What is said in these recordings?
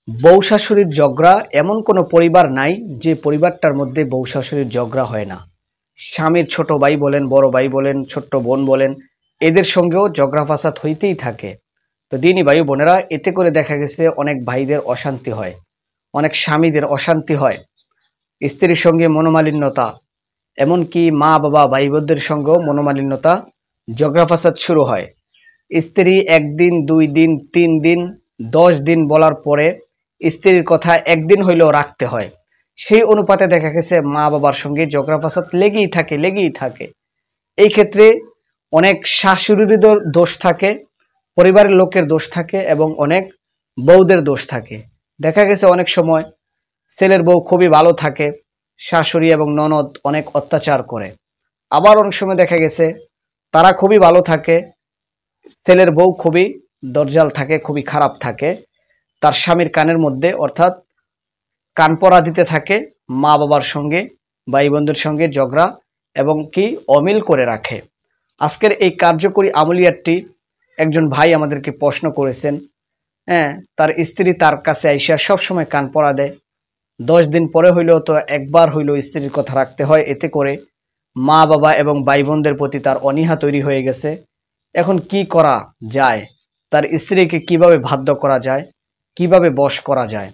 বউ শাশুড়ির ঝগড়া এমন কোনো পরিবার নাই যে পরিবারটার মধ্যে বউ শাশুড়ির ঝগড়া হয় না। স্বামীর ছোট ভাই বলেন, বড় ভাই বলেন, ছোট্ট বোন বলেন, এদের সঙ্গেও ঝগড়া ফাসাদ হইতেই থাকে। তো দিনই ভাই বোনেরা, এতে করে দেখা গেছে অনেক ভাইদের অশান্তি হয়, অনেক স্বামীদের অশান্তি হয়, স্ত্রীর সঙ্গে মনোমালিন্যতা, এমনকি মা বাবা ভাই বোনদের সঙ্গেও মনোমালিন্যতা, ঝগড়া ফাসাদ শুরু হয়। স্ত্রী একদিন, 2 দিন, 3 দিন, 10 দিন বলার পরে স্ত্রীর কথা একদিন হইলেও রাখতে হয়। সেই অনুপাতে দেখা গেছে মা বাবার সঙ্গে ঝগড়া ফাসাদ লেগেই থাকে। এই ক্ষেত্রে অনেক শাশুড়ির দোষ থাকে, পরিবারের লোকের দোষ থাকে এবং অনেক বউদের দোষ থাকে। দেখা গেছে অনেক সময় ছেলের বউ খুবই ভালো থাকে, শাশুড়ি এবং ননদ অনেক অত্যাচার করে। আবার অনেক সময় দেখা গেছে তারা খুবই ভালো থাকে, ছেলের বউ খুবই দরজাল থাকে, খুবই খারাপ থাকে, তার স্বামীর কানের মধ্যে অর্থাৎ কান পরা দিতে থাকে, মা বাবার সঙ্গে, ভাই বোনদের সঙ্গে ঝগড়া এবং কি অমিল করে রাখে। আজকের এই কার্যকরী আমলিয়াতটি একজন ভাই আমাদেরকে প্রশ্ন করেছেন। হ্যাঁ, তার স্ত্রী তার কাছে আইসা সবসময় কান পরা দেয়। 10 দিন পরে হইলেও তো একবার হইলেও স্ত্রীর কথা রাখতে হয়। এতে করে মা বাবা এবং ভাই বোনদের প্রতি তার অনীহা তৈরি হয়ে গেছে। এখন কি করা যায়? তার স্ত্রীকে কিভাবে বাধ্য করা যায়, কিভাবে বশ করা যায়?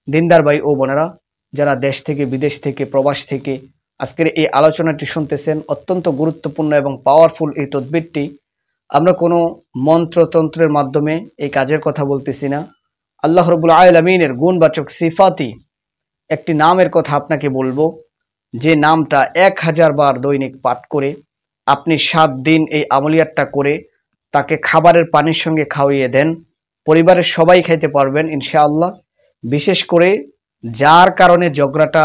দিনদার ভাই ও বোনেরা, যারা দেশ থেকে, বিদেশ থেকে, প্রবাস থেকে আজকের এই আলোচনাটি শুনতেছেন, অত্যন্ত গুরুত্বপূর্ণ এবং পাওয়ারফুল এই তদবিরটি। আমরা কোনো মন্ত্রতন্ত্রের মাধ্যমে এই কাজের কথা বলতেছি না। আল্লাহ রাব্বুল আলামিনের গুণবাচক সিফাতি একটি নামের কথা আপনাকে বলবো, যে নামটা 1000 বার দৈনিক পাঠ করে আপনি 7 দিন এই আমলিয়াতটা করে তাকে খাবারের পানির সঙ্গে খাওয়িয়ে দেন, পরিবারের সবাই খাইতে পারবেন ইনশাআল্লাহ। বিশেষ করে যার কারণে ঝগড়াটা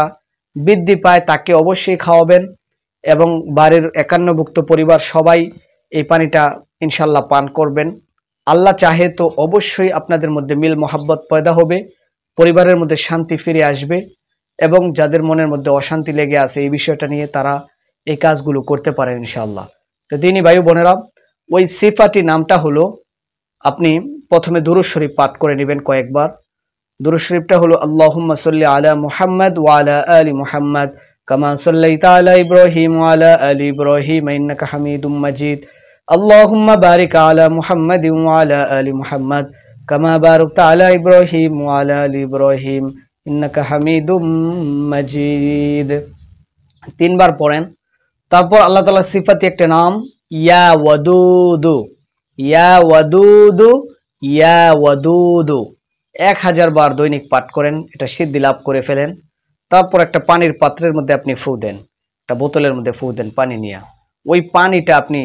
বৃদ্ধি পায় তাকে অবশ্যই খাওয়াবেন এবং বাড়ির 51ভুক্ত পরিবার সবাই এই পানিটা ইনশাআল্লাহ পান করবেন। আল্লাহ চাহে তো অবশ্যই আপনাদের মধ্যে মিল মোহাব্বত পয়দা হবে, পরিবারের মধ্যে শান্তি ফিরে আসবে এবং যাদের মনের মধ্যে অশান্তি লেগে আছে এই বিষয়টা নিয়ে তারা এই কাজগুলো করতে পারেন ইনশাআল্লাহ। তো দিনী ভাই বোনেরা, ওই সিফাটি নামটা হলো, আপনি প্রথমে দুরূদ শরীফ পাঠ করে নেবেন কয়েকবার। দুরূদ শরীফটা হলো আল্লাহুম্মা সাল্লি আলা মুহাম্মাদ ওয়া আলা আলি মুহাম্মাদ কামা সাল্লাইতা আলা ইব্রাহিম ওয়া আলা আলি ইব্রাহিম ইন্নাকা হামিদুম মাজিদ। আল্লাহুম্মা বারিক আলা মুহাম্মাদিন ওয়া আলা আলি মুহাম্মাদ কামা বারাকতা আলা ইব্রাহিম ওয়া আলা আলি ইব্রাহিম ইন্নাকা হামিদুম মাজিদ। 3 বার পড়েন। তারপর আল্লাহ তাআলার সিফাতি একটা নাম, ইয়া ওয়াদুদু, ইয়া ওয়াদুদু, ইয়া ওয়াদুদু 1000 বার দৈনিক পাঠ করেন, এটা সিদ্ধি লাভ করে ফেলেন। তারপর একটা পানির পাত্রের মধ্যে আপনি ফু দেন, একটা বোতলের মধ্যে ফু দেন পানি নিয়ে। ওই পানিটা আপনি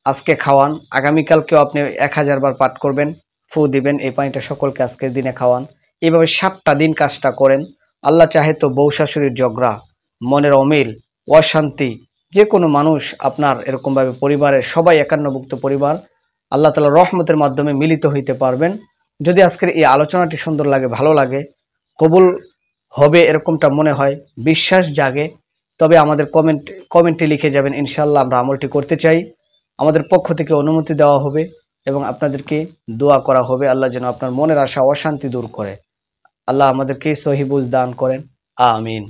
আজকে খাওয়ান, আগামীকালকেও আপনি 1000 বার পাঠ করবেন, ফু দিবেন, এই পানিটা সকলকে আজকের দিনে খাওয়ান। এইভাবে 7টা দিন কাজটা করেন। আল্লাহ চাহে তো বউ শাশুড়ির ঝগড়া, মনের অমিল, অশান্তি, যে কোনো মানুষ আপনার এরকমভাবে পরিবারের সবাই 51ভুক্ত পরিবার আল্লাহ তাআলার রহমতের মাধ্যমে মিলিত হইতে পারবেন। যদি আজকের এই আলোচনাটি সুন্দর লাগে, ভালো লাগে, কবুল হবে এরকমটা মনে হয়, বিশ্বাস জাগে, তবে আমাদের কমেন্টে লিখে যাবেন, ইনশাআল্লাহ আমরা আমলটি করতে চাই। আমাদের পক্ষ থেকে অনুমতি দেওয়া হবে এবং আপনাদেরকে দোয়া করা হবে আল্লাহ যেন আপনার মনের আশা অশান্তি দূর করে। আল্লাহ আমাদেরকে সহি বুঝ দান করেন, আমিন।